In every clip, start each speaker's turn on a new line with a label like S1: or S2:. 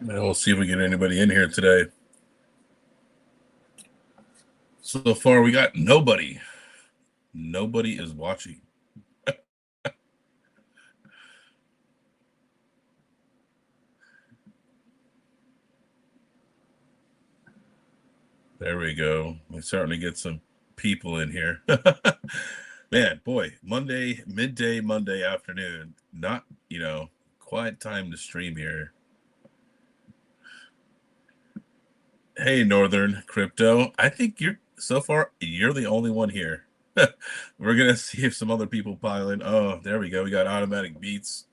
S1: We'll see if we get anybody in here today. So far, we got nobody. Nobody is watching. There we go. We're starting to get some people in here. Man, boy, Monday, midday Monday afternoon. Not, quiet time to stream here. Hey, Northern Crypto. I think you're the only one here. We're gonna see if some other people pile in. Oh, there we go. We got Automatic Beats.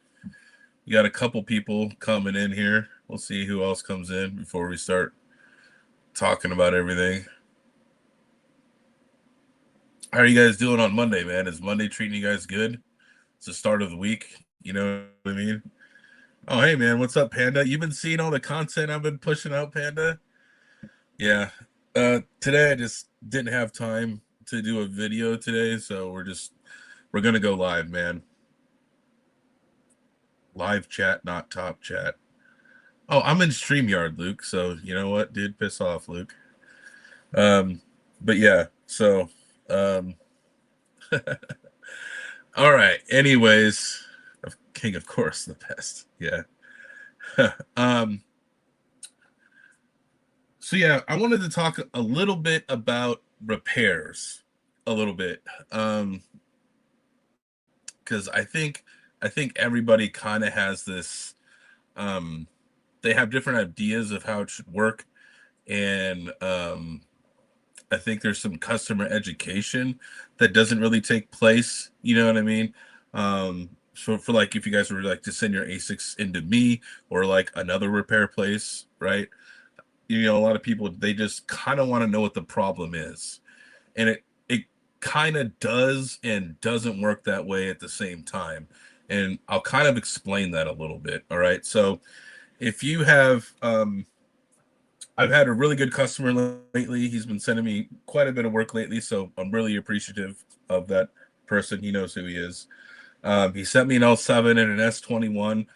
S1: We got a couple people coming in here. We'll see who else comes in before we start talking about everything. How are you guys doing on Monday, man? Is Monday treating you guys good? It's the start of the week. You know what I mean? Oh, hey, man. What's up, Panda? You've been seeing all the content I've been pushing out, Panda? Yeah. Today I just didn't have time to do a video today, so we're gonna go live, man. Live chat, not top chat. Oh, I'm in StreamYard, Luke. So you know what, dude? Piss off, Luke. But yeah, so um all right. Anyways, King of course the best. Yeah. um so yeah, I wanted to talk a little bit about repairs a little bit. Because I think everybody kind of has this they have different ideas of how it should work. And I think there's some customer education that doesn't really take place. You know what I mean? So for like, if you guys were like to send your ASICs into me or like another repair place, right? A lot of people, they just kind of want to know what the problem is, and it kind of does and doesn't work that way at the same time. And I'll kind of explain that a little bit. All right. So if you have I've had a really good customer lately. He's been sending me quite a bit of work lately, so I'm really appreciative of that person. He knows who he is. He sent me an L7 and an S21.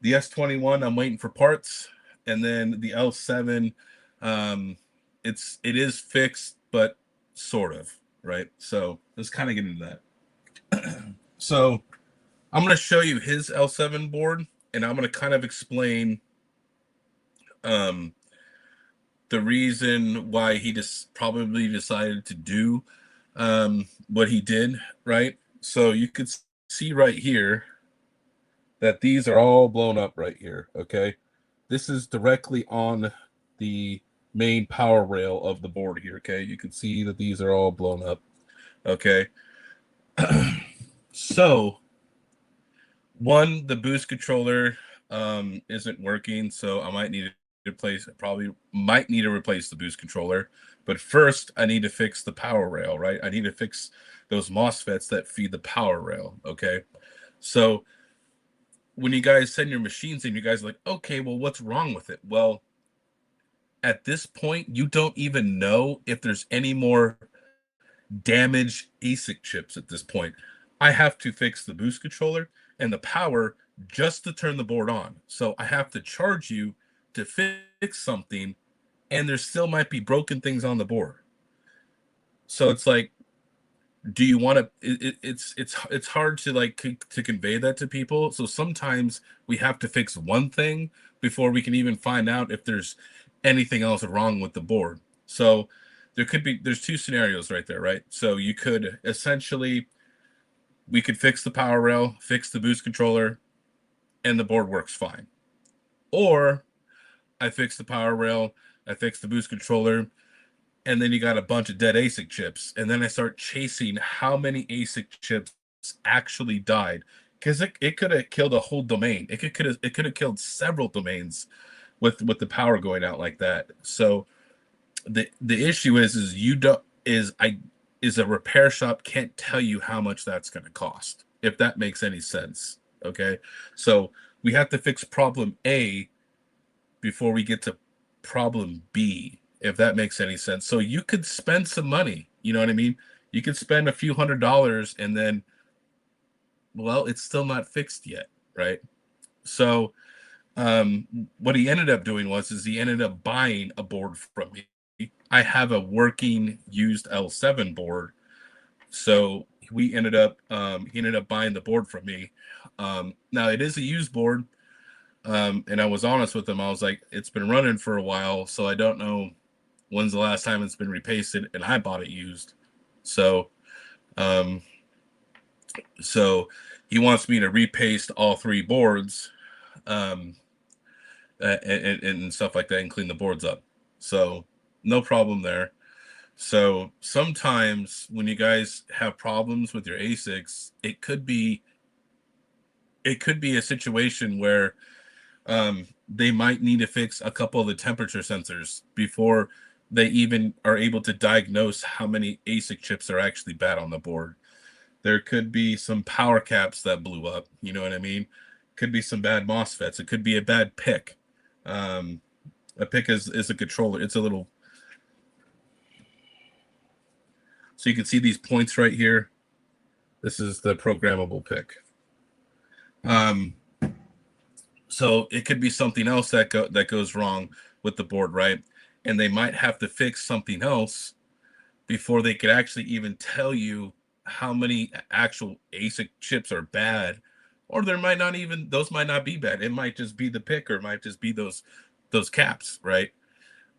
S1: The S21, I'm waiting for parts, and then the L7, um, it is fixed, but sort of, right. So let's kind of get into that. So I'm going to show you his L7 board, and I'm going to kind of explain um, the reason why he just probably decided to do what he did, right? So you could see right here that these are all blown up right here, okay? This is directly on the main power rail of the board here, okay? You can see that these are all blown up, okay? So, one, the boost controller isn't working, so I might need to replace the boost controller. But first, I need to fix the power rail, right? I need to fix those MOSFETs that feed the power rail, okay? So when you guys send your machines in, you guys are like, okay, well, what's wrong with it? Well, at this point, you don't even know if there's any more damaged ASIC chips at this point. I have to fix the boost controller and the power just to turn the board on. So I have to charge you to fix something, and there still might be broken things on the board. So it's like, do you want to? It's hard to to convey that to people. So sometimes we have to fix one thing before we can even find out if there's anything else wrong with the board. So there's two scenarios right there, right? So you could essentially, we could fix the power rail, fix the boost controller, and the board works fine. Or I fix the power rail, I fix the boost controller, and then you got a bunch of dead ASIC chips. And then I start chasing how many ASIC chips actually died, because it could have killed a whole domain. It could have killed several domains with the power going out like that. So the issue is you don't is I is a repair shop can't tell you how much that's going to cost, if that makes any sense. Okay, so we have to fix problem A before we get to problem B, if that makes any sense. So you could spend some money, you know what I mean? You could spend a few $100s, and then, well, it's still not fixed yet, right? So What he ended up doing was he ended up buying a board from me. I have a working used L7 board, so he ended up buying the board from me. Now it is a used board, and I was honest with him. I was like, it's been running for a while, so I don't know when's the last time it's been repasted, and I bought it used. So, um, so he wants me to repaste all three boards, um, and stuff like that, and clean the boards up. So no problem there. So sometimes when you guys have problems with your ASICs, it could be a situation where they might need to fix a couple of the temperature sensors before they even are able to diagnose how many ASIC chips are actually bad on the board. There could be some power caps that blew up. You know what I mean? Could be some bad MOSFETs. It could be a bad PIC. Um, a PIC is a controller. It's a little. So you can see these points right here. This is the programmable PIC. Um, so it could be something else that goes wrong with the board, right? And they might have to fix something else before they could actually even tell you how many actual ASIC chips are bad, or there might not even those might not be bad. It might just be the PIC, or it might just be those caps, right?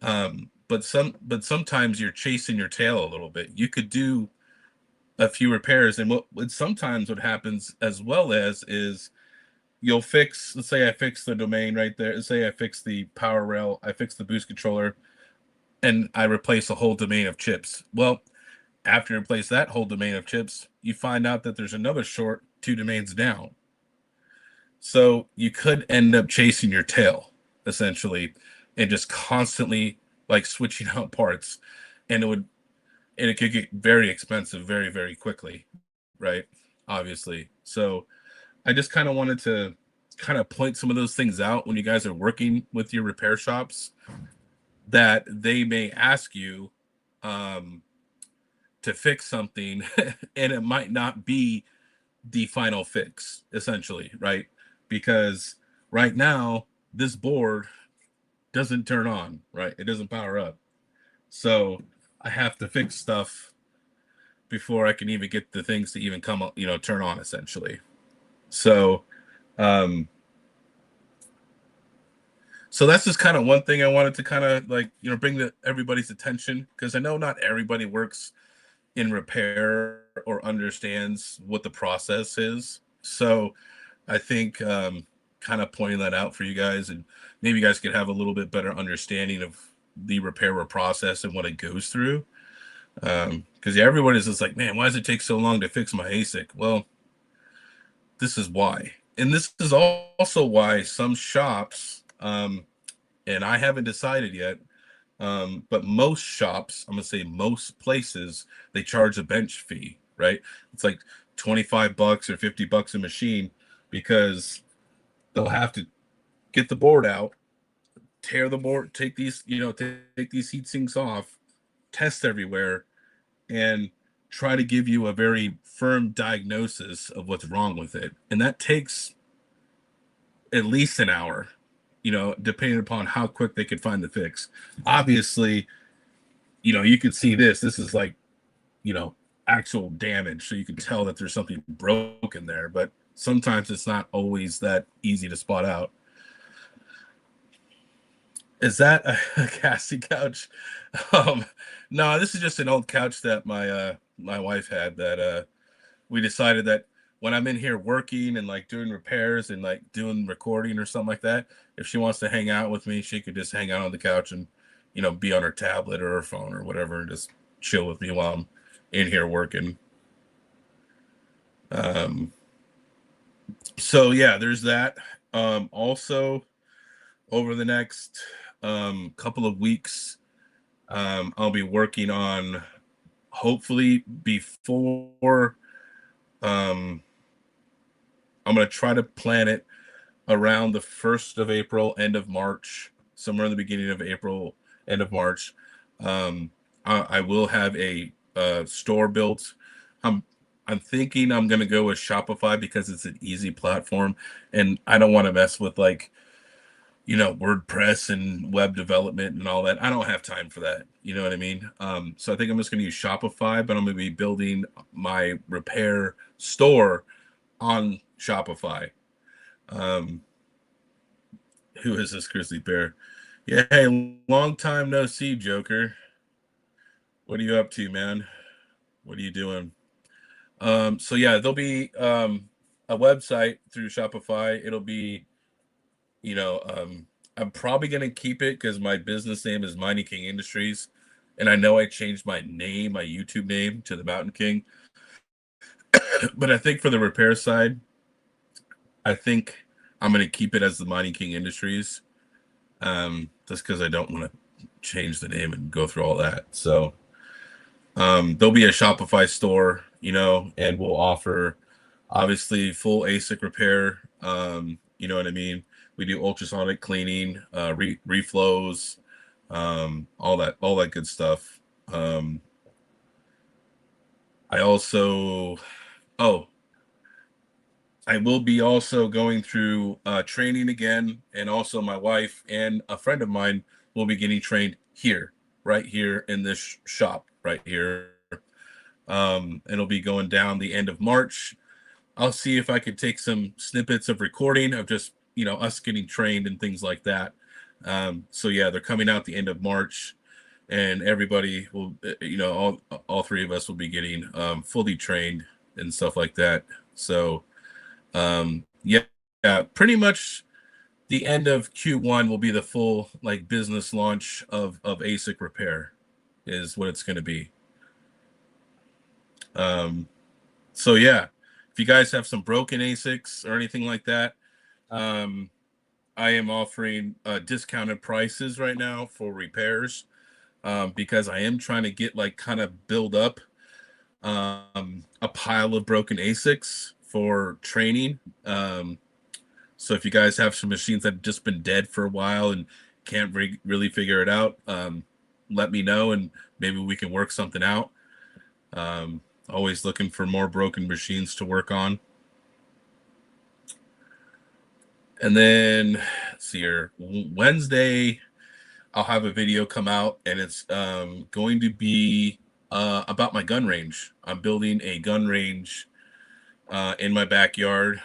S1: But sometimes you're chasing your tail a little bit. You could do a few repairs, and what sometimes what happens as well as is you'll fix. Let's say I fix the domain right there. Let's say I fix the power rail. I fix the boost controller, and I replace a whole domain of chips. Well, after you replace that whole domain of chips, you find out that there's another short two domains down. So you could end up chasing your tail essentially, and just constantly like switching out parts, and it could get very expensive very very quickly, right? Obviously. So I just kind of wanted to kind of point some of those things out when you guys are working with your repair shops, that they may ask you um, to fix something and it might not be the final fix, essentially, right? Because right now, this board doesn't turn on, right? It doesn't power up. So I have to fix stuff before I can even get the things to even come up, turn on, essentially. So, um, so that's just kind of one thing I wanted to kind of like, bring to everybody's attention, because I know not everybody works in repair or understands what the process is. So I think kind of pointing that out for you guys, and maybe you guys could have a little bit better understanding of the repair process and what it goes through. Because yeah, everyone is just like, man, why does it take so long to fix my ASIC? Well, this is why. And this is also why some shops, and I haven't decided yet, but most shops, I'm gonna say most places, they charge a bench fee, right? It's like $25 or $50 a machine, because they'll have to get the board out, tear the board, take these, take these heat sinks off, test everywhere, and try to give you a very firm diagnosis of what's wrong with it. And that takes at least an hour, depending upon how quick they could find the fix. Obviously, you could see this is like, actual damage. So you can tell that there's something broken there, but sometimes it's not always that easy to spot out. Is that a Cassie couch? Um, no, this is just an old couch that my wife had, that we decided that when I'm in here working and like doing repairs and like doing recording or something like that, if she wants to hang out with me, she could just hang out on the couch and, be on her tablet or her phone or whatever, and just chill with me while I'm in here working. Um, so yeah, there's that. Also, over the next couple of weeks, I'll be working on, hopefully before, um, I'm going to try to plan it around the 1st of April, end of March, somewhere in the beginning of April, end of March. I will have a store built. I'm I'm thinking I'm gonna go with Shopify because it's an easy platform, and I don't want to mess with like WordPress and web development and all that. I don't have time for that. You know what I mean? So I think I'm just going to use Shopify, but I'm going to be building my repair store on Shopify. Um, who is this grizzly bear? Yeah, hey, long time no see, Joker. What are you up to, man? What are you doing? So yeah, there'll be a website through Shopify. It'll be, you know, I'm probably gonna keep it because my business name is Mining King Industries, and I know I changed my name, my YouTube name, to the Mountain King. But I think for the repair side, I think I'm gonna keep it as the Mining King Industries, just because I don't want to change the name and go through all that. So there'll be a Shopify store, and we'll offer obviously full ASIC repair. You know what I mean? We do ultrasonic cleaning, reflows, all that good stuff. I also, oh, I will be also going through training again, and also my wife and a friend of mine will be getting trained here, right here in this shop, right here. It'll be going down the end of March. I'll see if I could take some snippets of recording of just us getting trained and things like that. So yeah, they're coming out the end of March, and everybody will, all three of us will be getting fully trained and stuff like that. So yeah, yeah, pretty much the end of Q1 will be the full like business launch of ASIC repair, is what it's going to be. Um, so yeah, if you guys have some broken ASICs or anything like that, um, I am offering discounted prices right now for repairs, because I am trying to get like kind of build up a pile of broken ASICs for training. So if you guys have some machines that have just been dead for a while and can't really figure it out, let me know and maybe we can work something out. Always looking for more broken machines to work on. And then let's see here, Wednesday, I'll have a video come out, and it's going to be about my gun range. I'm building a gun range in my backyard,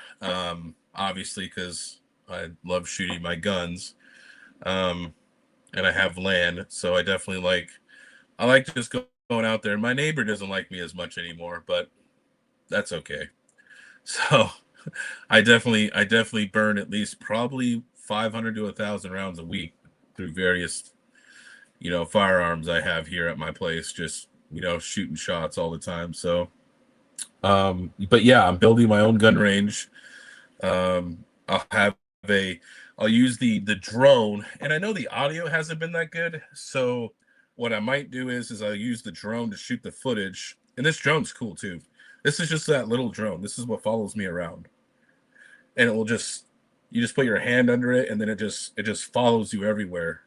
S1: obviously, because I love shooting my guns, um, and I have land, so I like just going out there. My neighbor doesn't like me as much anymore, but that's okay. So I definitely burn at least probably 500 to 1,000 rounds a week through various firearms I have here at my place, just shooting shots all the time. So but yeah, I'm building my own gun range. I'll have a I'll use the drone, and I know the audio hasn't been that good, so what I might do is I'll use the drone to shoot the footage. And this drone's cool too. This is just that little drone. This is what follows me around, and it will just you just put your hand under it, and then it just follows you everywhere.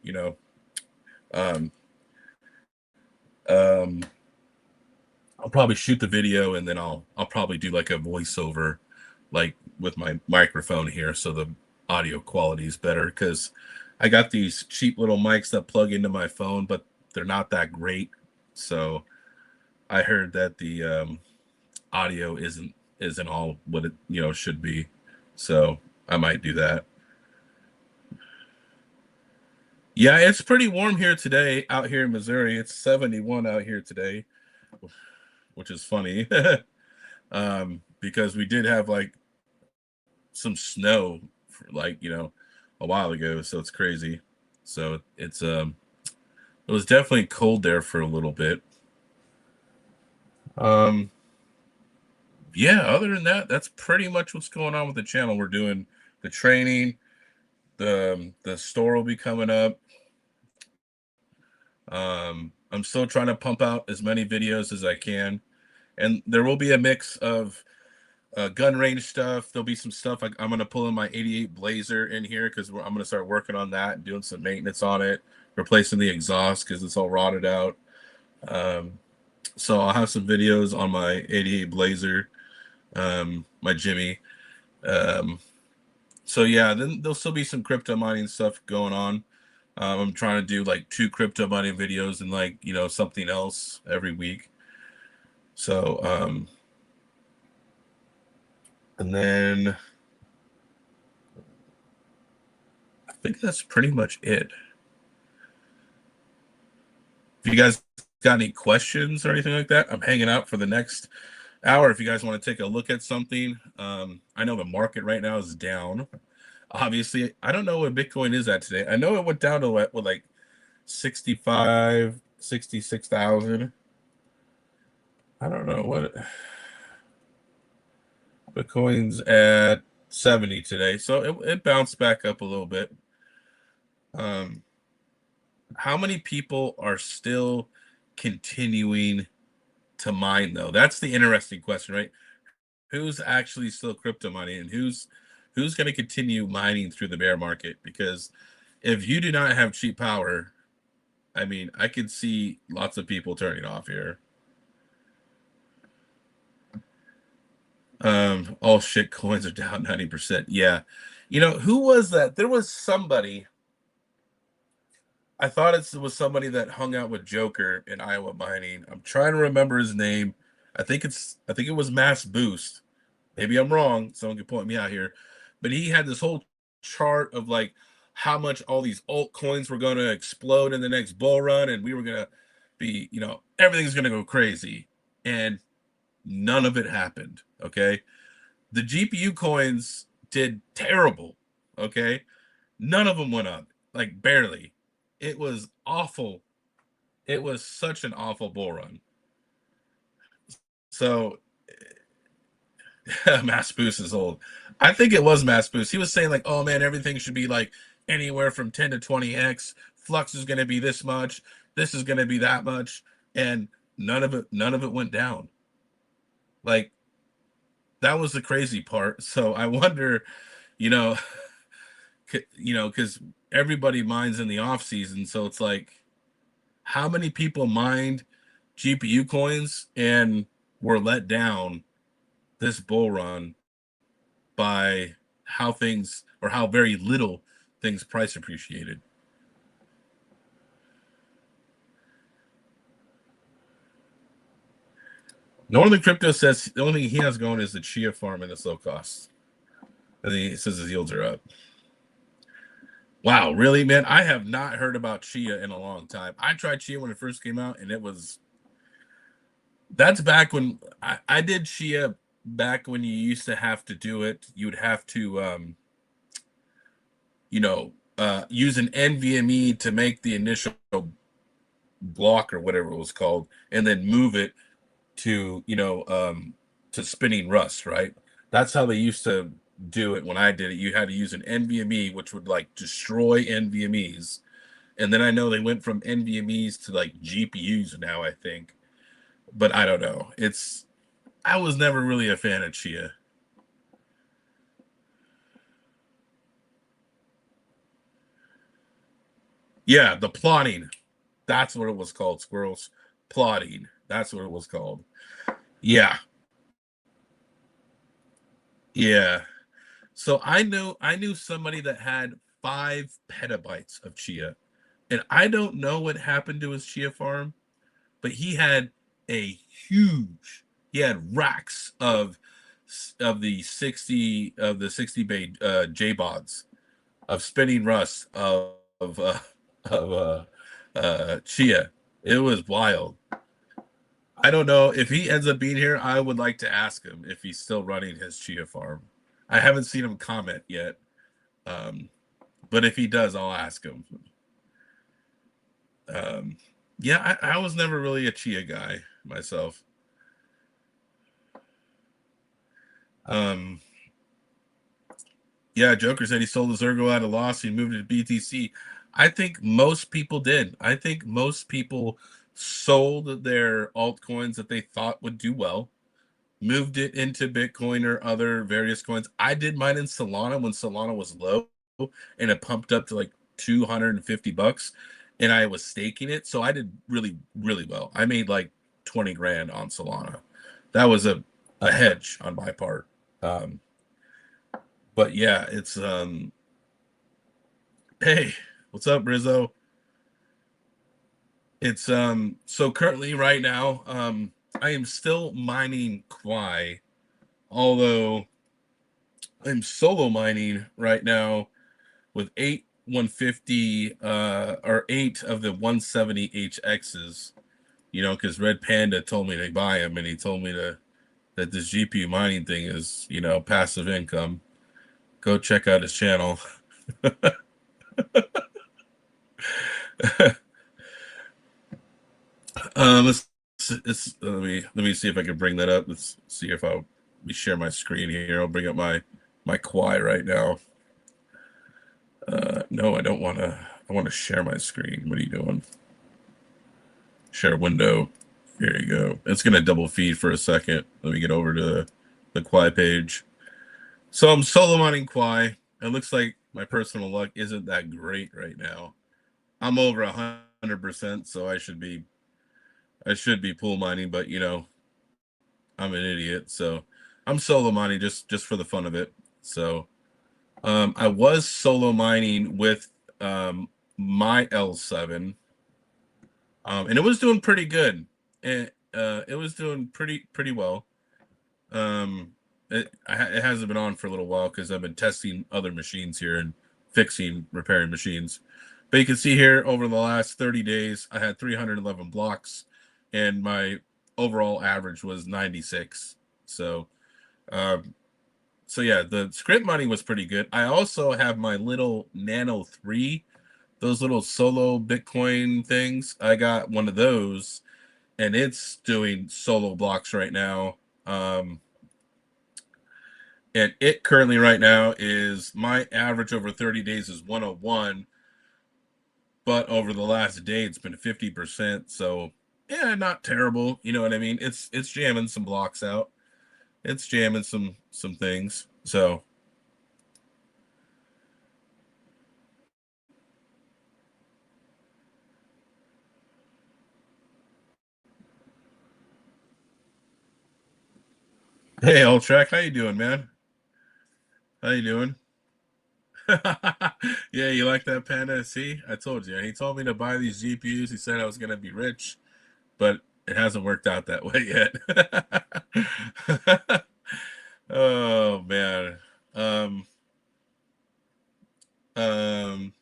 S1: Um, um, I'll probably shoot the video, and then I'll probably do like a voiceover, like with my microphone here, so the audio quality is better. Because I got these cheap little mics that plug into my phone, but they're not that great. So I heard that the audio isn't all what it should be. So I might do that. Yeah, it's pretty warm here today out here in Missouri. It's 71 out here today, which is funny. Because we did have like some snow for like a while ago, so it's crazy. So it was definitely cold there for a little bit. um yeah, other than that, that's pretty much what's going on with the channel. We're doing the training, the store will be coming up. I'm still trying to pump out as many videos as I can, and there will be a mix of gun range stuff. There'll be some stuff I'm going to pull in my 88 Blazer in here because I'm going to start working on that and doing some maintenance on it, replacing the exhaust because it's all rotted out. Um, so I'll have some videos on my 88 Blazer, my Jimmy. Um, So yeah, then there'll still be some crypto mining stuff going on. I'm trying to do like 2 crypto mining videos and like, something else every week. So, and then I think that's pretty much it. If you guys got any questions or anything like that, I'm hanging out for the next hour. If you guys want to take a look at something, I know the market right now is down. Obviously, I don't know what Bitcoin is at today. I know it went down to what, like 65, 66,000. I don't know what Bitcoin's at 70 today. So it bounced back up a little bit. Um, how many people are still continuing to mine though? That's the interesting question, right? Who's actually still crypto mining and who's going to continue mining through the bear market? Because if you do not have cheap power, I mean, I could see lots of people turning off here. All shit coins are down 90%. Yeah. Who was that? There was somebody. I thought it was somebody that hung out with Joker in Iowa mining. I'm trying to remember his name. I think it was Mass Boost. Maybe I'm wrong. Someone can point me out here. But he had this whole chart of like how much all these altcoins were going to explode in the next bull run, and we were going to be, everything's going to go crazy. And none of it happened. Okay. The GPU coins did terrible. Okay. None of them went up, like barely. It was awful. It was such an awful bull run. So Mass Boost is old. I think it was Mass Boost. He was saying like, "Oh man, everything should be like anywhere from 10 to 20x. Flux is going to be this much. This is going to be that much." And none of it went down. Like that was the crazy part. So I wonder, you know, because everybody mines in the off season, so it's like, how many people mined GPU coins and were let down this bull run by how things or how very little things price appreciated. Northern Crypto says the only thing he has going is the Chia farm and it's low cost. And he says his yields are up. Wow, really, man? I have not heard about Chia in a long time. I tried Chia when it first came out, and that's back when I did Chia back when you used to have to do it. You'd have to use an NVMe to make the initial block or whatever it was called, and then move it to to spinning Rust, right? That's how they used to do it when I did it. You had to use an NVMe, which would like destroy NVMe's, and then I know they went from NVMe's to like GPUs now, I think, but I don't know. I was never really a fan of Chia. Yeah, the plotting. That's what it was called. Squirrels plotting. That's what it was called. Yeah, yeah. So I knew somebody that had 5 petabytes of chia, and I don't know what happened to his chia farm, but a huge he had racks of the 60 bay JBODs of spinning Rust of chia. It was wild. I don't know if he ends up being here. I would like to ask him if he's still running his chia farm. I haven't seen him comment yet, um, but if he does, I'll ask him. Um, yeah, I was never really a chia guy myself. Um, yeah, Joker said he sold his Ergo at a loss. He moved it to BTC. I think most people did. I think most people sold their altcoins that they thought would do well, moved it into Bitcoin or other various coins. I did mine in Solana when Solana was low and it pumped up to like 250 bucks and I was staking it. So I did really, really well. I made like 20 grand on Solana. That was a hedge on my part. Um, But yeah, it's hey, what's up, Rizzo? It's so currently right now, I am still mining Kwai, although I'm solo mining right now with 8 150 or 8 of the 170 HXs, because Red Panda told me to buy them, and he told me that this GPU mining thing is, passive income. Go check out his channel. Let's, let me see if I can bring that up. Let's see if let me share my screen here. I'll bring up my Kwai right now. No, I don't want to. I want to share my screen. What are you doing? Share window. Here you go. It's gonna double feed for a second. Let me get over to the Kwai page. So I'm solo mining Kwai. It looks like my personal luck isn't that great right now. I'm over 100%, so I should be pool mining, but I'm an idiot. So I'm solo mining just for the fun of it. So I was solo mining with my L7, and it was doing pretty good. It was doing pretty well. It hasn't been on for a little while because I've been testing other machines here and repairing machines. But you can see here over the last 30 days, I had 311 blocks, and my overall average was 96. So, um, so yeah, the script money was pretty good. I also have my little Nano 3, those little solo Bitcoin things. I got one of those, and it's doing solo blocks right now. And it currently right now is my average over 30 days is 101, but over the last day it's been 50%. So yeah, not terrible. You know what I mean? It's jamming some blocks out. It's jamming some things. So hey, Ultrack, how you doing, man? How you doing? Yeah, you like that Panda? See, I told you. He told me to buy these GPUs. He said I was gonna be rich, but it hasn't worked out that way yet. Oh man. Um um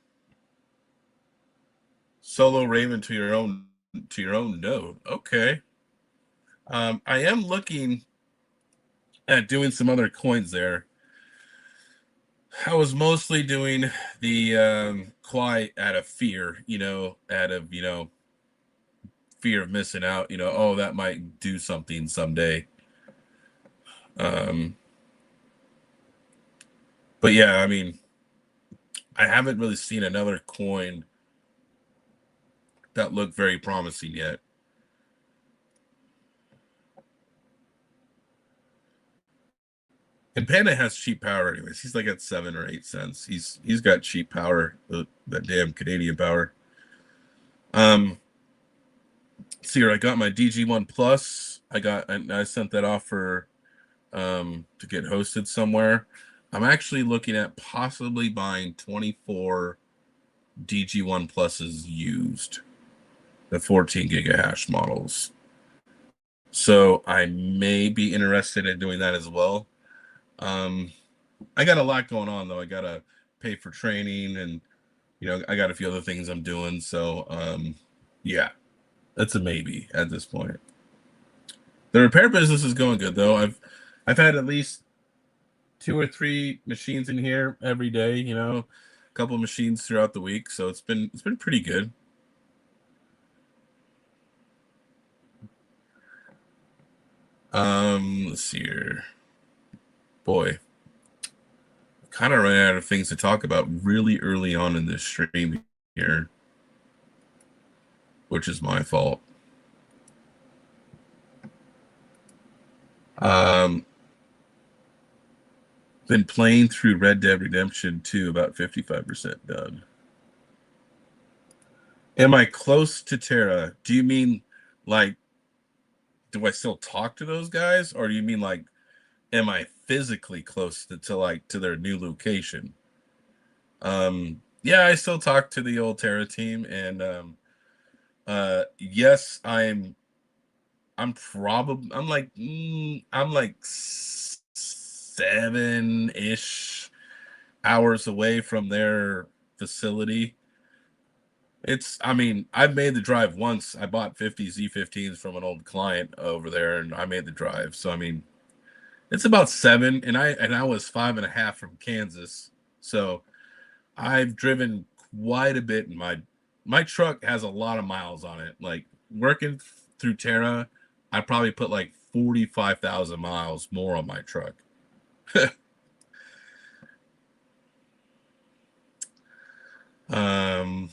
S1: Solo Raven to your own node. Okay. I am looking at doing some other coins there. I was mostly doing the Kwai out of fear, out of fear of missing out, oh, that might do something someday. Um but yeah, I mean, I haven't really seen another coin that looked very promising yet. And Panda has cheap power anyways. He's like at 7 or 8 cents. He's got cheap power, that damn Canadian power. Um, see here, I got my DG1 Plus. I sent that off for to get hosted somewhere. I'm actually looking at possibly buying 24 DG1 Pluses used, the 14 gigahash models. So I may be interested in doing that as well. Um, I got a lot going on though. I gotta pay for training, and I got a few other things I'm doing. So yeah, that's a maybe at this point. The repair business is going good though. I've had at least 2 or 3 machines in here every day. A couple machines throughout the week, so it's been pretty good. Let's see here. Boy, kind of ran out of things to talk about really early on in this stream here, which is my fault. Um, been playing through Red Dead Redemption 2, about 55% done. Am I close to Terra? Do you mean like, do I still talk to those guys? Or do you mean like, am I physically close to their new location. Yeah, I still talk to the old Terra team, and yes, I'm like 7-ish hours away from their facility. I mean, I've made the drive once. I bought 50 Z15s from an old client over there, and I made the drive. So I mean, it's about 7, and I was 5.5 from Kansas. So I've driven quite a bit, and my truck has a lot of miles on it. Like working through Terra, I probably put like 45,000 miles more on my truck. um,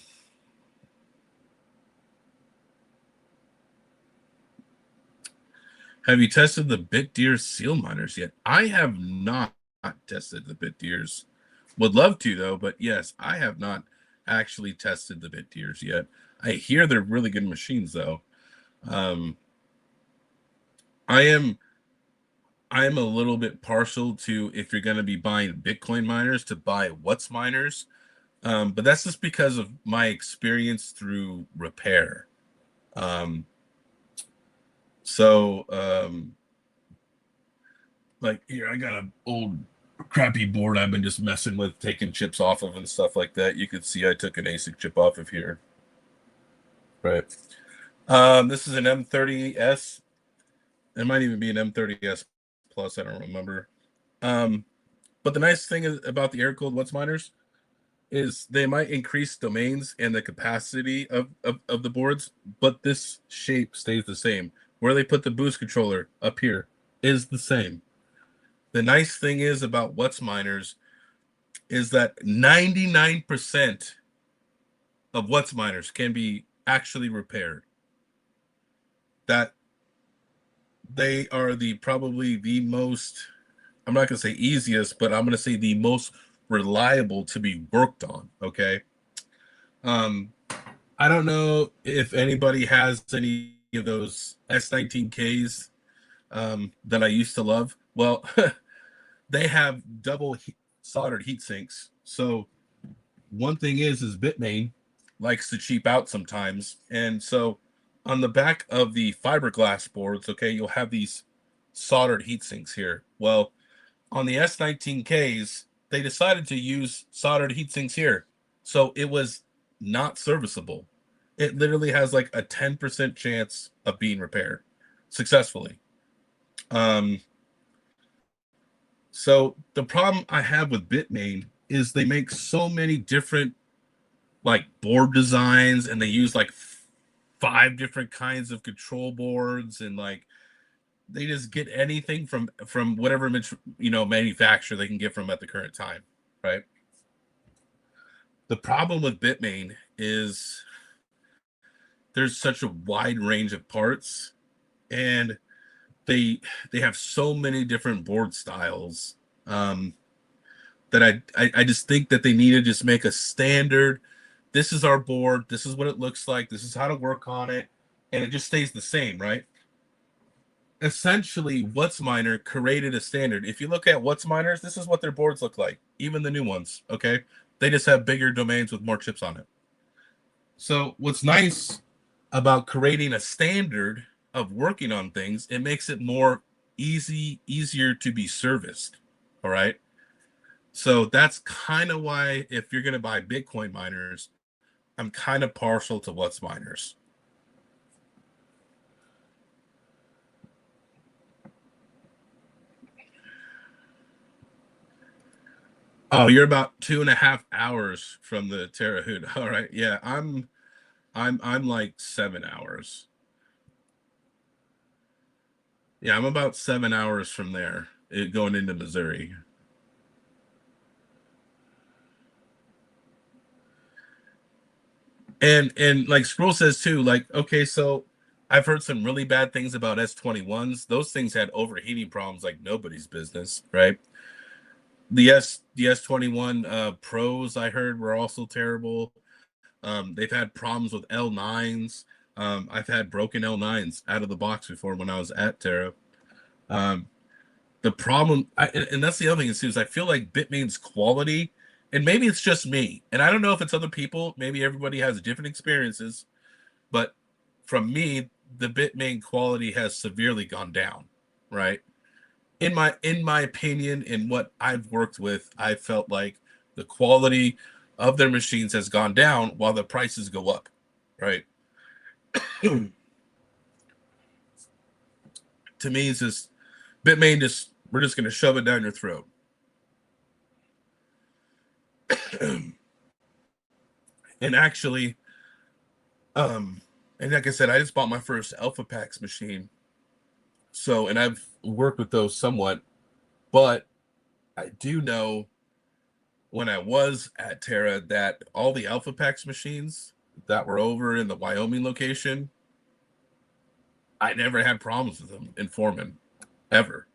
S1: have you tested the Bitdeer seal miners yet? I have not tested the Bitdeers. Would love to though, but yes, I have not actually tested the Bitdeers yet. I hear they're really good machines though. Um, I am I am a little bit partial to, if you're going to be buying Bitcoin miners, to buy What's miners, but that's just because of my experience through repair. Um, so, like here, I got an old crappy board I've been just messing with, taking chips off of and stuff like that. You could see I took an ASIC chip off of here. Right. This is an M30S. It might even be an M30S Plus. I don't remember. Um, but the nice thing about the air cooled What's miners is they might increase domains and the capacity of the boards, but this shape stays the same. Where they put the boost controller up here is the same. The nice thing is about What's miners is that 99% of What's miners can be actually repaired. That they are probably the most, I'm not going to say easiest, but I'm going to say the most reliable to be worked on. Okay. Um, I don't know if anybody has any of those S19Ks that I used to love. Well, they have double soldered heat sinks. So one thing is Bitmain likes to cheap out sometimes, and so on the back of the fiberglass boards, okay, you'll have these soldered heat sinks here. Well, on the S19Ks, they decided to use soldered heat sinks here, so it was not serviceable. It literally has like a 10% chance of being repaired successfully. Um, so the problem I have with Bitmain is they make so many different like board designs, and they use like 5 different kinds of control boards, and like they just get anything from whatever manufacturer they can get from at the current time, right? The problem with Bitmain is there's such a wide range of parts, and they they have so many different board styles, um, that I just think that they need to just make a standard. This is our board. This is what it looks like. This is how to work on it, and it just stays the same, right? Essentially, What's Miner created a standard. If you look at What's Miners, this is what their boards look like, even the new ones. Okay, they just have bigger domains with more chips on it. So what's nice about creating a standard of working on things, it makes it more easier to be serviced. All right. So that's kind of why, if you're going to buy Bitcoin miners, I'm kind of partial to What's miners. Oh, you're about 2.5 hours from the Terra Hood. All right. Yeah, I'm like 7 hours. Yeah, I'm about 7 hours from there, going into Missouri. And like Scroll says too, like, okay, so I've heard some really bad things about S21s. Those things had overheating problems like nobody's business, right? The S21 Pros, I heard, were also terrible. They've had problems with L9s. I've had broken L9s out of the box before when I was at Terra. Um, the problem, and that's the other thing is I feel like Bitmain's quality, and maybe it's just me, and I don't know if it's other people. Maybe everybody has different experiences, but from me, the Bitmain quality has severely gone down. Right? In my opinion, in what I've worked with, I felt like the quality of their machines has gone down while the prices go up. Right? To me, it's just Bitmain. Just we're just gonna shove it down your throat. And actually, um, and like I said, I just bought my first Alpha Packs machine. So, and I've worked with those somewhat, but I do know when I was at Terra that all the Alpha Packs machines that were over in the Wyoming location, I never had problems with them in Foreman, ever,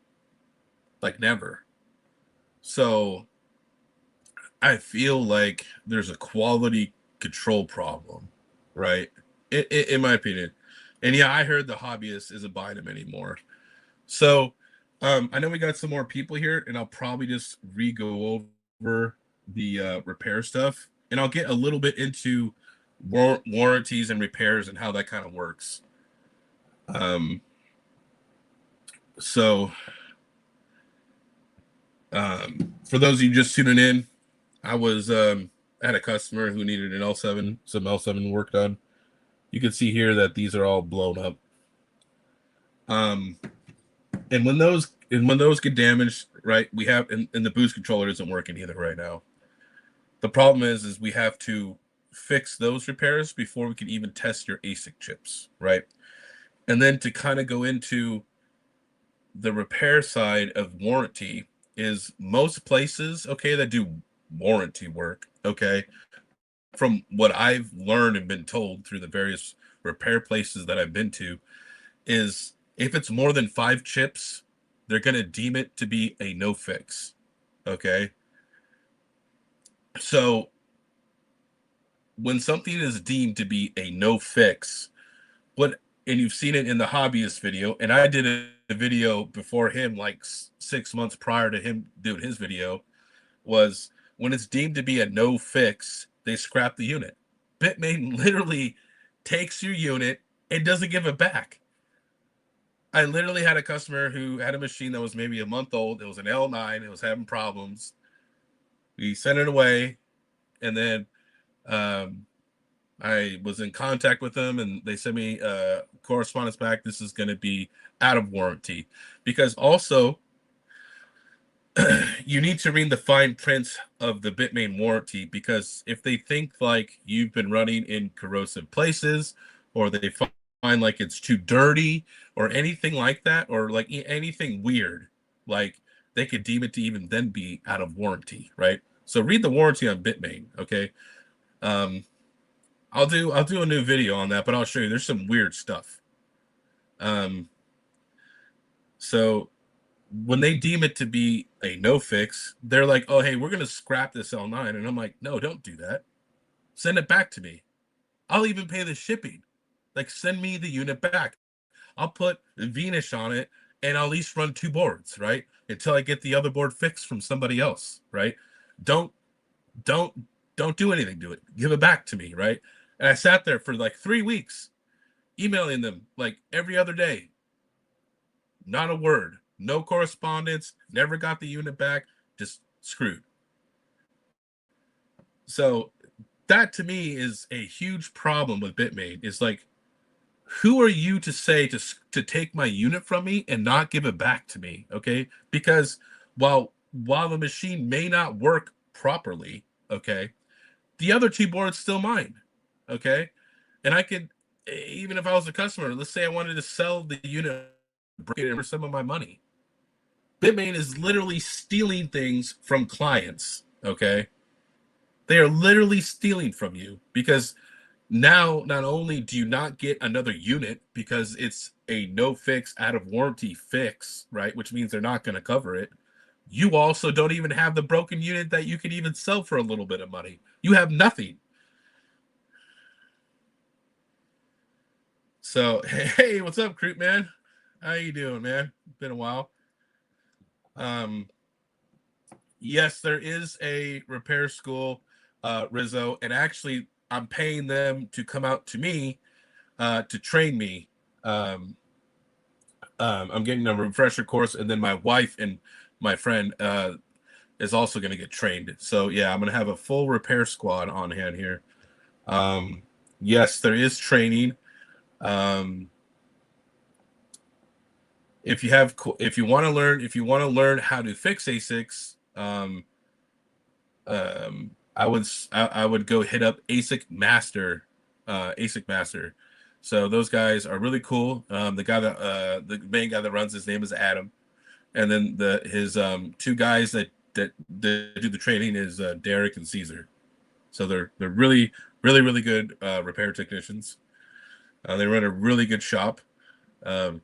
S1: like never. So I feel like there's a quality control problem, right? In my opinion. And yeah, I heard the hobbyist isn't buying them anymore. So I know we got some more people here, and I'll probably just re-go over the repair stuff, and I'll get a little bit into warranties and repairs and how that kind of works. Um, so for those of you just tuning in, I was I had a customer who needed an L7, some L7 work done. You can see here that these are all blown up. Um, and when those get damaged, right, we have and the boost controller isn't working either right now. The problem is we have to fix those repairs before we can even test your ASIC chips, right? And then to kind of go into the repair side of warranty is most places, okay, that do warranty work, okay, from what I've learned and been told through the various repair places that I've been to, is if it's more than 5 chips, they're going to deem it to be a no fix. Okay. So when something is deemed to be a no fix, what, and you've seen it in the hobbyist video, and I did a video before him, like 6 months prior to him doing his video, was when it's deemed to be a no fix, they scrap the unit. Bitmain literally takes your unit and doesn't give it back. I literally had a customer who had a machine that was maybe a month old. It was an L9. It was having problems. We sent it away, and then um, I was in contact with them, and they sent me correspondence back. This is going to be out of warranty, because also you need to read the fine print of the Bitmain warranty, because if they think like you've been running in corrosive places, or they find like it's too dirty or anything like that, or like anything weird, like they could deem it to even then be out of warranty, right? So read the warranty on Bitmain, okay? Um, I'll do a new video on that, but I'll show you there's some weird stuff. Um, so when they deem it to be a no fix, they're like, oh, hey, we're going to scrap this L9. And I'm like, no, don't do that. Send it back to me. I'll even pay the shipping. Like, send me the unit back. I'll put Venus on it, and I'll at least run 2 boards, right? Until I get the other board fixed from somebody else, right? Don't, don't, don't do anything to it. Give it back to me, right? And I sat there for like 3 weeks, emailing them like every other day. Not a word. No correspondence. Never got the unit back. Just screwed. So that to me is a huge problem with Bitmain. It's like, who are you to say to take my unit from me and not give it back to me? Okay, because while the machine may not work properly, okay, the other 2 boards still mine. Okay, and I could, even if I was a customer, let's say I wanted to sell the unit, break it for some of my money. Bitmain is literally stealing things from clients. Okay, they are literally stealing from you, because now not only do you not get another unit because it's a no fix out of warranty fix, right, which means they're not going to cover it, you also don't even have the broken unit that you could even sell for a little bit of money. You have nothing. So hey, what's up, Creep Man? How you doing, man? Been a while. Um, yes, there is a repair school, Rizzo, and actually, I'm paying them to come out to me to train me. Um, I'm getting a refresher course, and then my wife and my friend is also going to get trained. So yeah, I'm going to have a full repair squad on hand here. Um, yes, there is training. Um, if you want to learn how to fix ASICs, I would go hit up ASIC Master. So those guys are really cool. The main guy that runs, his name is Adam, and then his two guys that do the training is Derek and Caesar. So they're really good repair technicians. They run a really good shop. Um,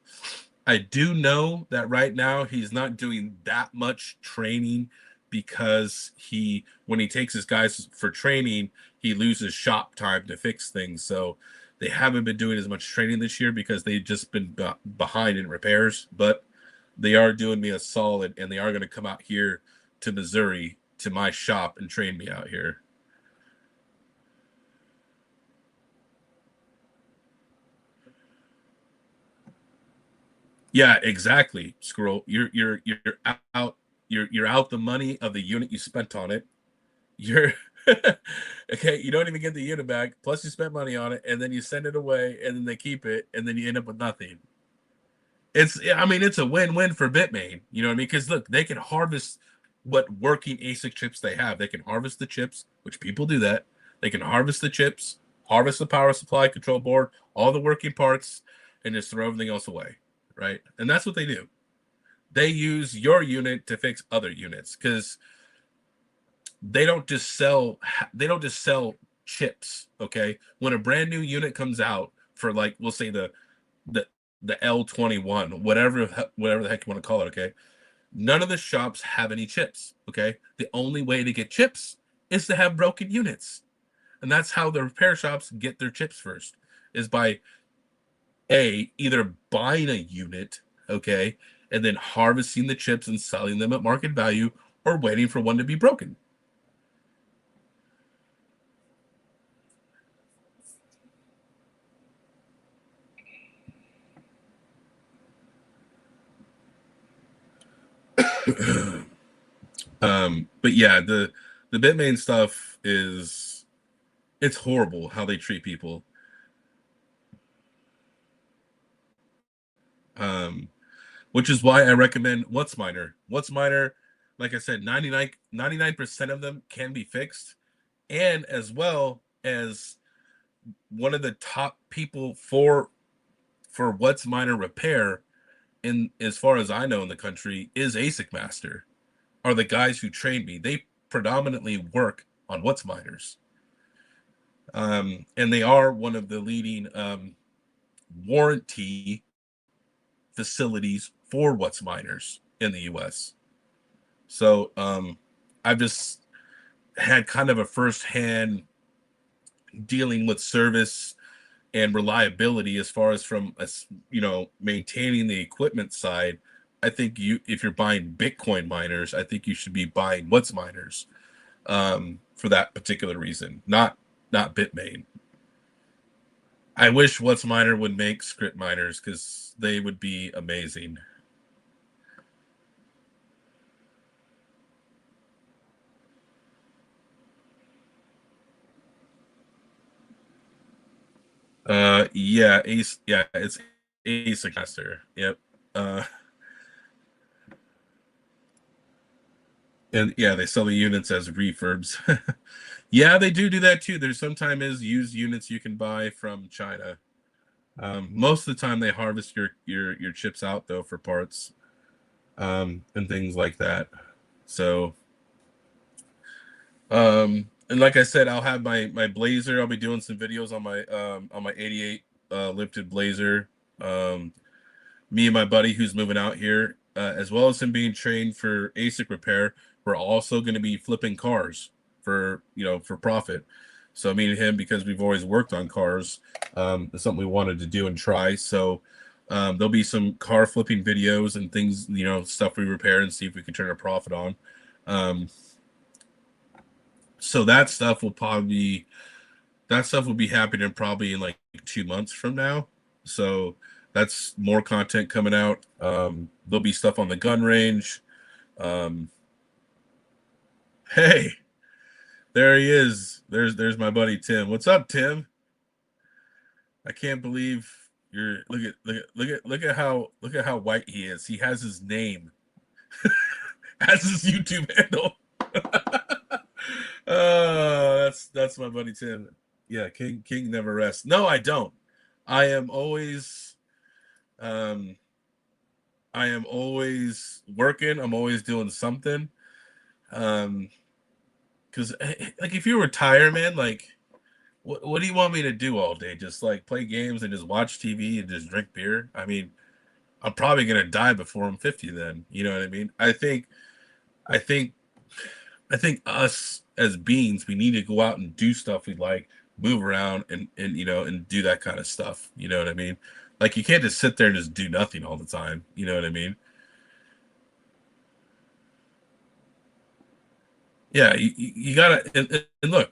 S1: I do know that right now he's not doing that much training because when he takes his guys for training, he loses shop time to fix things. So they haven't been doing as much training this year because they've just been behind in repairs. But they are doing me a solid, and they are going to come out here to Missouri to my shop and train me out here. Yeah, exactly. Squirrel, you're out you're out the money of the unit you spent on it. You're okay, you don't even get the unit back, plus you spent money on it, and then you send it away, and then they keep it, and then you end up with nothing. I mean, it's a win-win for Bitmain. You know what I mean? Because look, they can harvest what working ASIC chips they have. They can harvest the chips, which people do that. They can harvest the chips, harvest the power supply, control board, all the working parts, and just throw everything else away. Right? And that's what they do. They use your unit to fix other units because they don't just sell chips. Okay, when a brand new unit comes out for, like, we'll say the the L21, whatever the heck you want to call it, okay, none of the shops have any chips. Okay, the only way to get chips is to have broken units, and that's how the repair shops get their chips first, is by either buying a unit, okay, and then harvesting the chips and selling them at market value, or waiting for one to be broken. But yeah, the Bitmain stuff it's horrible how they treat people. Um, which is why I recommend WhatsMiner. WhatsMiner, like I said, 99% of them can be fixed, and as well as one of the top people for WhatsMiner repair, in as far as I know in the country, is ASIC Master. Are the guys who trained me. They predominantly work on WhatsMiners. And they are one of the leading warranty facilities for WhatsMiners in the US. So I've just had kind of a firsthand dealing with service and reliability as far as from maintaining the equipment side. I think if you're buying Bitcoin miners, I think you should be buying WhatsMiners for that particular reason, not Bitmain. I wish WhatsMiner would make script miners because they would be amazing. It's ASIC Master. Yep. Uh, and yeah, they sell the units as refurbs. Yeah, they do that too. There's sometimes used units you can buy from China. Most of the time, they harvest your chips out though for parts, and things like that. So, and like I said, I'll have my Blazer. I'll be doing some videos on my 88 lifted Blazer. Um, Me and my buddy who's moving out here, as well as him being trained for ASIC repair, we're also going to be flipping cars for profit. So me and him, because we've always worked on cars, it's something we wanted to do and try. So There'll be some car flipping videos and things, stuff we repair and see if we can turn a profit on. Um, so that stuff will be happening probably in like 2 months from now. So that's more content coming out. There'll be stuff on the gun range. Um, hey, there he is. There's my buddy Tim. What's up, Tim? I can't believe you're look at how white he is. He has his name as his YouTube handle. That's my buddy Tim. Yeah, King never rests. No, I don't. I am always um I am always working. I'm always doing something. Um because like if you retire, man, like what do you want me to do all day? Just like play games and just watch TV and just drink beer? I mean, I'm probably gonna die before I'm 50 then. You know what I mean? I think I think us as beings, we need to go out and do stuff we like, move around and and do that kind of stuff. You know what I mean? Like you can't just sit there and just do nothing all the time. You know what I mean? Yeah, you gotta and look,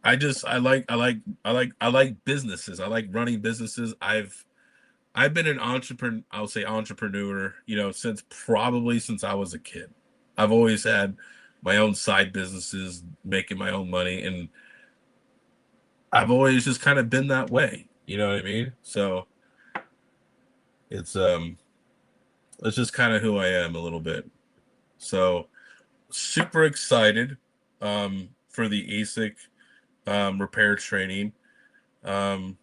S1: I like businesses. I like running businesses. I've been an entrepreneur, I'll say entrepreneur, since I was a kid. I've always had my own side businesses, making my own money, and I've always just kind of been that way. You know what I mean? So it's um it's just kind of who I am a little bit. So super excited for the ASIC repair training. Um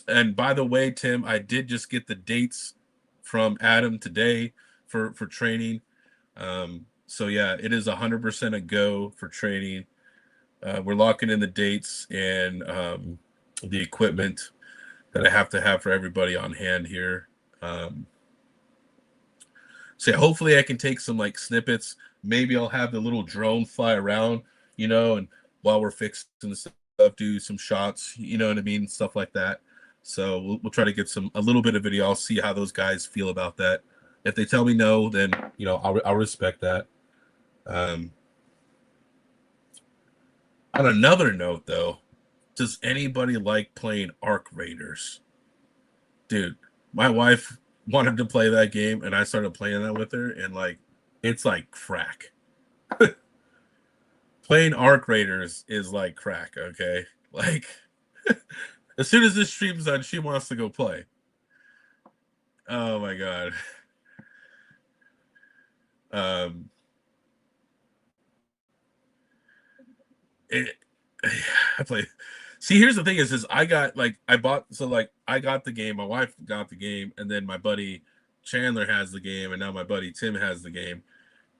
S1: and by the way, Tim, I did just get the dates from Adam today for training. So yeah, it is 100% a go for training. We're locking in the dates and the equipment that I have to have for everybody on hand here. Um, so yeah, hopefully I can take some like snippets. Maybe I'll have the little drone fly around, and while we're fixing the stuff, do some shots, you know what I mean, stuff like that. So we'll try to get a little bit of video. I'll see how those guys feel about that. If they tell me no, then I'll respect that. Um, on another note, though, does anybody like playing Arc Raiders? Dude, my wife wanted to play that game, and I started playing that with her, and like, it's like crack. Playing Arc Raiders is like crack, okay? Like, as soon as this stream's done, she wants to go play. Oh my god. Um, it, I play. See, here's the thing: is I got like I bought so like I got the game. My wife got the game, and then my buddy Chandler has the game, and now my buddy Tim has the game.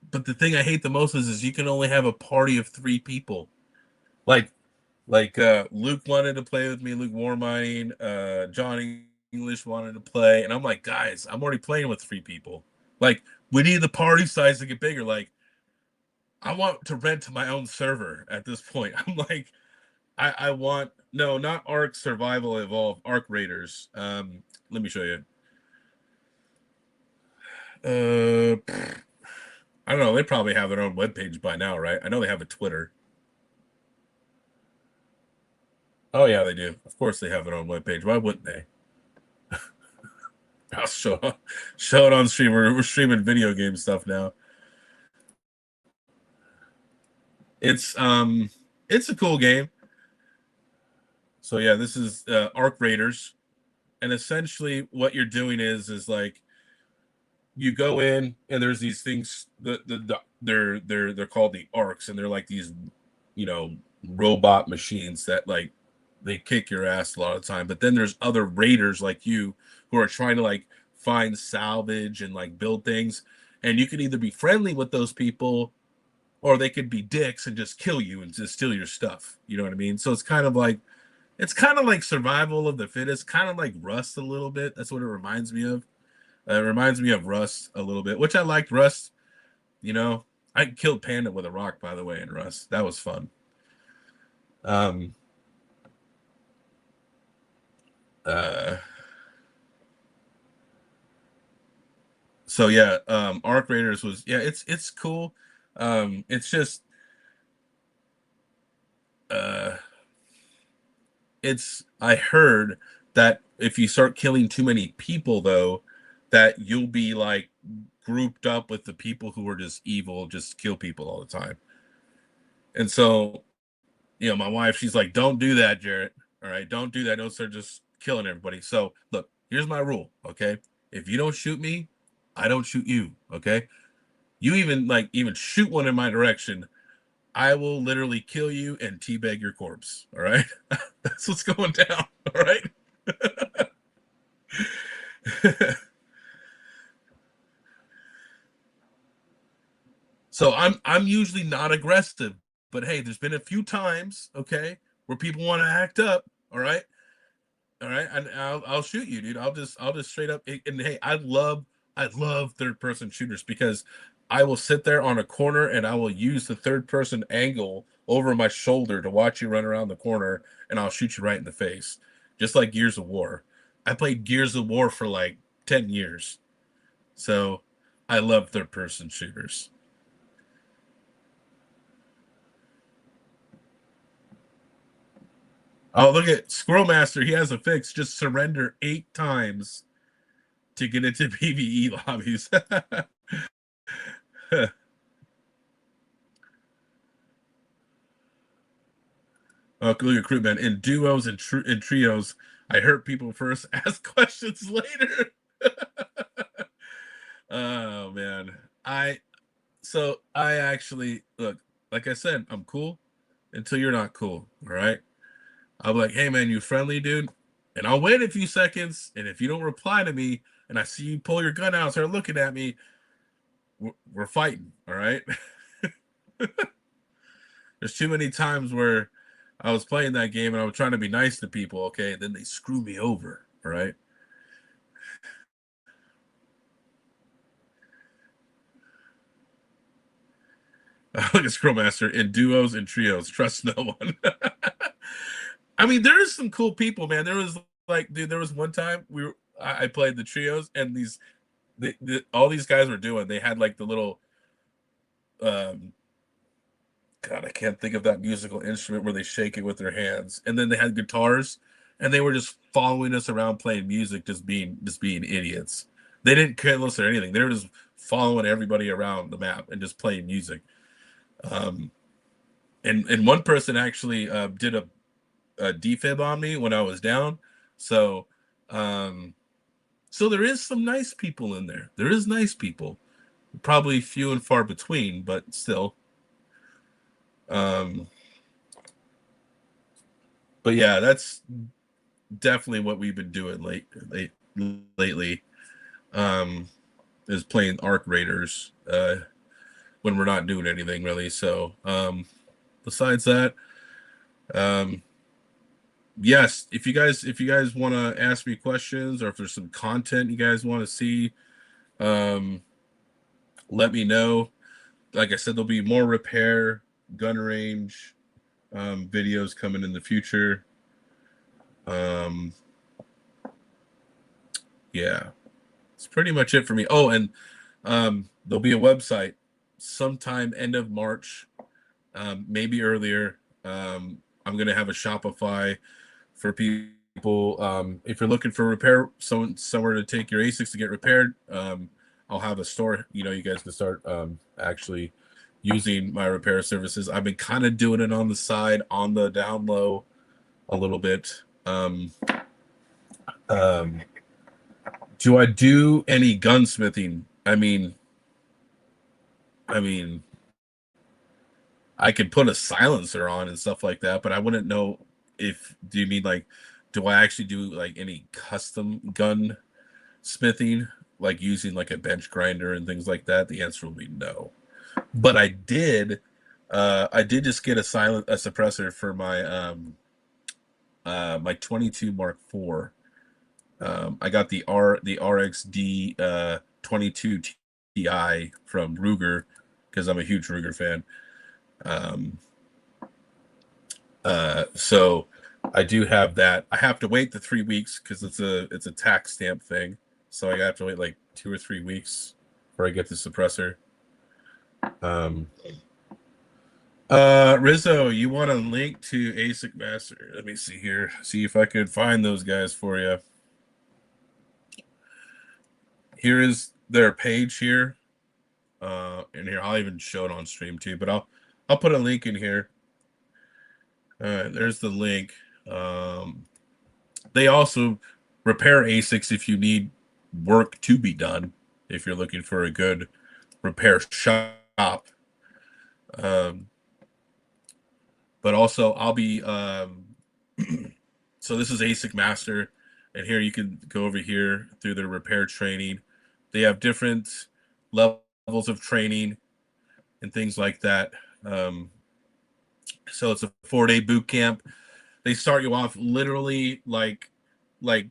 S1: But the thing I hate the most is you can only have a party of 3 people. Like Luke wanted to play with me, Luke Warmining, John English wanted to play, and I'm like, guys, I'm already playing with 3 people. Like, we need the party size to get bigger. Like, I want to rent my own server at this point. I'm like, I want no, not Ark Survival Evolved, Arc Raiders. Let me show you. Uh, I don't know. They probably have their own webpage by now, right? I know they have a Twitter. Oh yeah, they do. Of course, they have their own webpage. Why wouldn't they? I'll show it on stream. We're streaming video game stuff now. It's it's a cool game. So yeah, this is Arc Raiders, and essentially what you're doing is like you go in and there's these things they're called the arcs, and they're like these you know robot machines that like they kick your ass a lot of the time. But then there's other raiders like you who are trying to like find salvage and like build things, and you can either be friendly with those people or they could be dicks and just kill you and just steal your stuff. You know what I mean? So it's kind of like survival of the fittest, kind of like Rust a little bit. That's what it reminds me of. It reminds me of Rust a little bit, which I liked Rust. You know, I killed Panda with a rock, by the way, in Rust. That was fun. Um, uh, So yeah, Arc Raiders was, yeah, it's cool. It's just uh it's I heard that if you start killing too many people though, that you'll be like grouped up with the people who are just evil, just kill people all the time. And so, my wife, she's like, "Don't do that, Jarrett. All right, don't do that. Don't start just killing everybody." So, look, here's my rule, okay? If you don't shoot me, I don't shoot you, okay? You even shoot one in my direction, I will literally kill you and teabag your corpse. All right, that's what's going down. All right. So I'm usually not aggressive, but hey, there's been a few times, okay, where people want to act up. All right, and I'll shoot you, dude. I'll just straight up, and hey, I love third person shooters because I will sit there on a corner and I will use the third person angle over my shoulder to watch you run around the corner, and I'll shoot you right in the face, just like Gears of War. I played Gears of War for like 10 years, so I love third person shooters. Oh, look at Squirrel Master. He has a fix. Just surrender 8 times to get into PvE lobbies. Oh, look at Crew Man. In duos and trios, I hurt people first, ask questions later. Oh man. I I actually look, like I said, I'm cool until you're not cool. All right. I'll be like, hey man, you friendly dude? And I'll wait a few seconds. And if you don't reply to me and I see you pull your gun out and start looking at me, we're fighting. All right. There's too many times where I was playing that game and I was trying to be nice to people, okay, and then they screw me over, all right? Like a Scrum Master in duos and trios, trust no one. I mean, there is some cool people, man. There was like, dude, there was one time I played the trios and all these guys were doing. They had like the little um God, I can't think of that musical instrument where they shake it with their hands. And then they had guitars and they were just following us around playing music, just being idiots. They didn't kill us or anything. They were just following everybody around the map and just playing music. Um, and one person actually did a defib on me when I was down. So um, so there is some nice people in there. There is nice people. Probably few and far between, but still. Um, but yeah, that's definitely what we've been doing lately. Um, is playing Arc Raiders when we're not doing anything really. So besides that, um, yes, if you guys want to ask me questions or if there's some content you guys want to see, um, let me know. Like I said, there'll be more repair, gun range videos coming in the future. Um, yeah, it's pretty much it for me. Oh, and there'll be a website sometime end of March, maybe earlier. I'm gonna have a Shopify for people. If you're looking for repair, somewhere to take your ASICs to get repaired, I'll have a store. You guys can start actually using my repair services. I've been kind of doing it on the side, on the down low, a little bit. Um, do I do any gunsmithing? I mean, I could put a silencer on and stuff like that, but I wouldn't know if do you mean like do I actually do like any custom gun smithing, like using like a bench grinder and things like that? The answer will be no. But I did just get a suppressor for my 22 Mark IV. I got the RXD 22 Ti from Ruger because I'm a huge Ruger fan. Um, so I do have that. I have to wait the 3 weeks because it's a tax stamp thing. So I have to wait like 2 or 3 weeks before I get the suppressor. Rizzo, you want a link to ASIC Master? Let me see here. See if I could find those guys for you. Here is their page here. And here I'll even show it on stream too, but I'll put a link in here. All right, there's the link. They also repair ASICs if you need work to be done, if you're looking for a good repair shop. But also I'll be so this is ASIC Master, and here you can go over here through their repair training. They have different levels of training and things like that. So it's a 4-day boot camp. They start you off literally like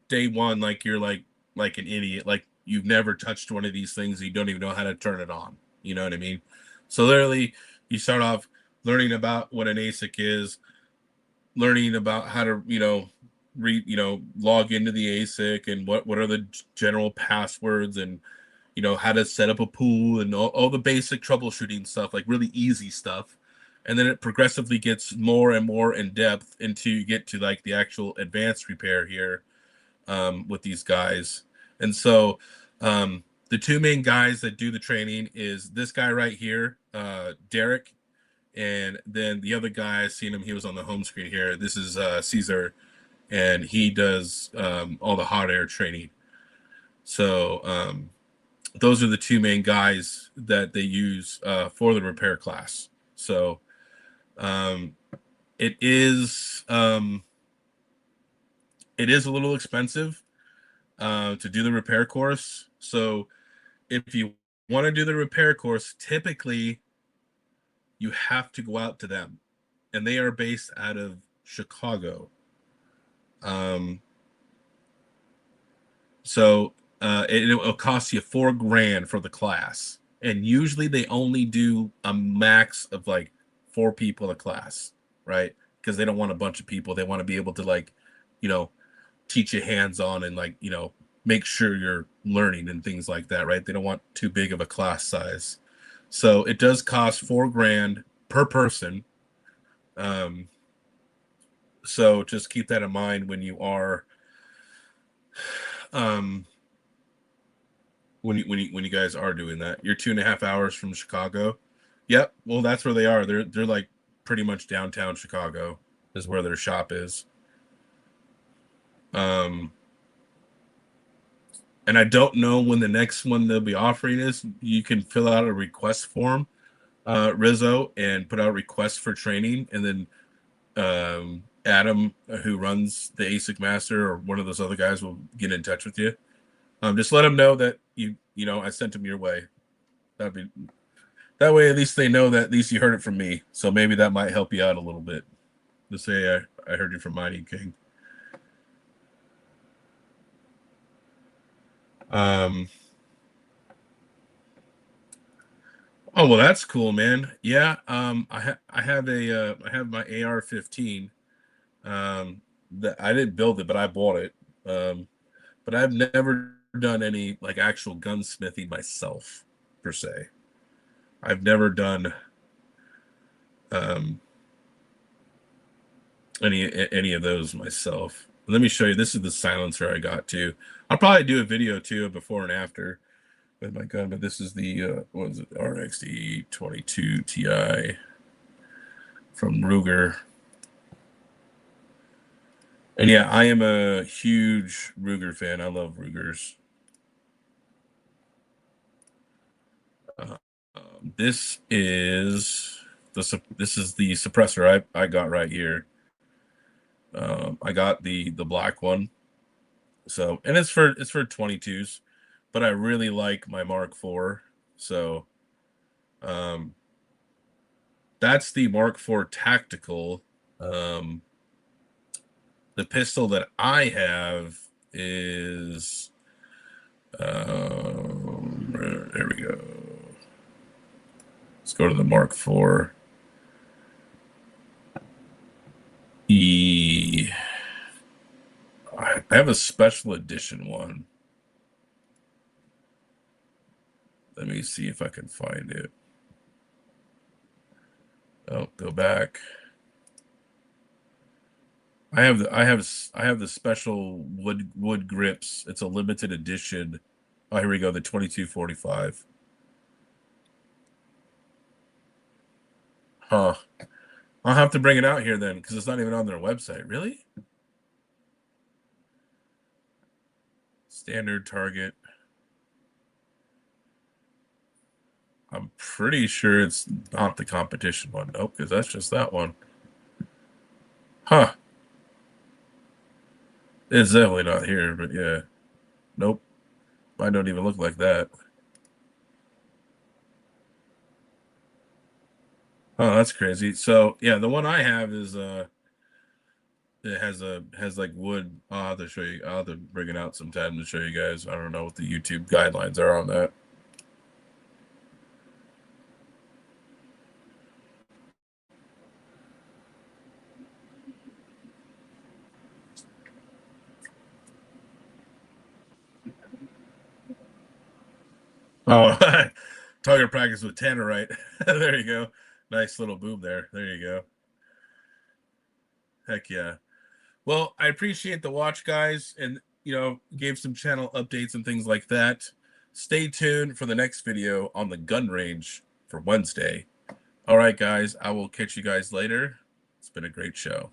S1: day one, like you're like an idiot, like you've never touched one of these things, you don't even know how to turn it on. You know what I mean? So literally, you start off learning about what an ASIC is, learning about how to log into the ASIC and what are the general passwords, and how to set up a pool and all the basic troubleshooting stuff, like really easy stuff. And then it progressively gets more and more in depth until you get to like the actual advanced repair here with these guys. And so the two main guys that do the training is this guy right here, Derek, and then the other guy, I seen him, he was on the home screen here. This is Caesar, and he does all the hot air training. So those are the two main guys that they use for the repair class. So it is a little expensive to do the repair course. So if you want to do the repair course, typically you have to go out to them, and they are based out of Chicago. So it will cost you $4,000 for the class, and usually they only do a max of like 4 people a class, right? Because they don't want a bunch of people. They want to be able to teach you hands-on and make sure you're learning and things like that, right? They don't want too big of a class size. So it does cost $4,000 per person. So just keep that in mind when you are when you guys are doing that. You're 2.5 hours from Chicago. Yep. Well, that's where they are. They're like pretty much downtown Chicago is where their shop is. And I don't know when the next one they'll be offering is. You can fill out a request form, Rizzo, and put out requests for training, and then Adam, who runs the ASIC Master, or one of those other guys, will get in touch with you. Just let them know that I sent them your way. That way at least they know that at least you heard it from me. So maybe that might help you out a little bit. To say I heard you from Mighty King. Oh well, that's cool, man. Yeah, I have my AR-15. That I didn't build it, but I bought it. But I've never done any like actual gunsmithing myself, per se. I've never done any of those myself. Let me show you. This is the silencer I got too. I'll probably do a video too, before and after with my gun. But this is the what is it? RXD 22 Ti from Ruger. And yeah, I am a huge Ruger fan. I love Rugers. This is the suppressor I got right here. I got the black one. So, and it's for 22s, but I really like my Mark IV. So, that's the Mark IV Tactical. The pistol that I have is there we go. Let's go to the Mark IV. I have a special edition one. Let me see if I can find it. Oh, go back. I have the special wood grips. It's a limited edition. Oh, here we go. The 2245. Huh. I'll have to bring it out here then, because it's not even on their website. Really? Standard Target. I'm pretty sure it's not the competition one. Nope, because that's just that one. Huh. It's definitely not here, but yeah. Nope. Mine don't even look like that. Oh, that's crazy. So yeah, the one I have is it has like wood. I'll have to show you. I'll have to bring it out sometime to show you guys. I don't know what the YouTube guidelines are on that. Oh, target practice with Tannerite. There you go. Nice little boom there. There you go. Heck yeah. Well, I appreciate the watch, guys, and gave some channel updates and things like that. Stay tuned for the next video on the gun range for Wednesday. All right, guys, I will catch you guys later. It's been a great show.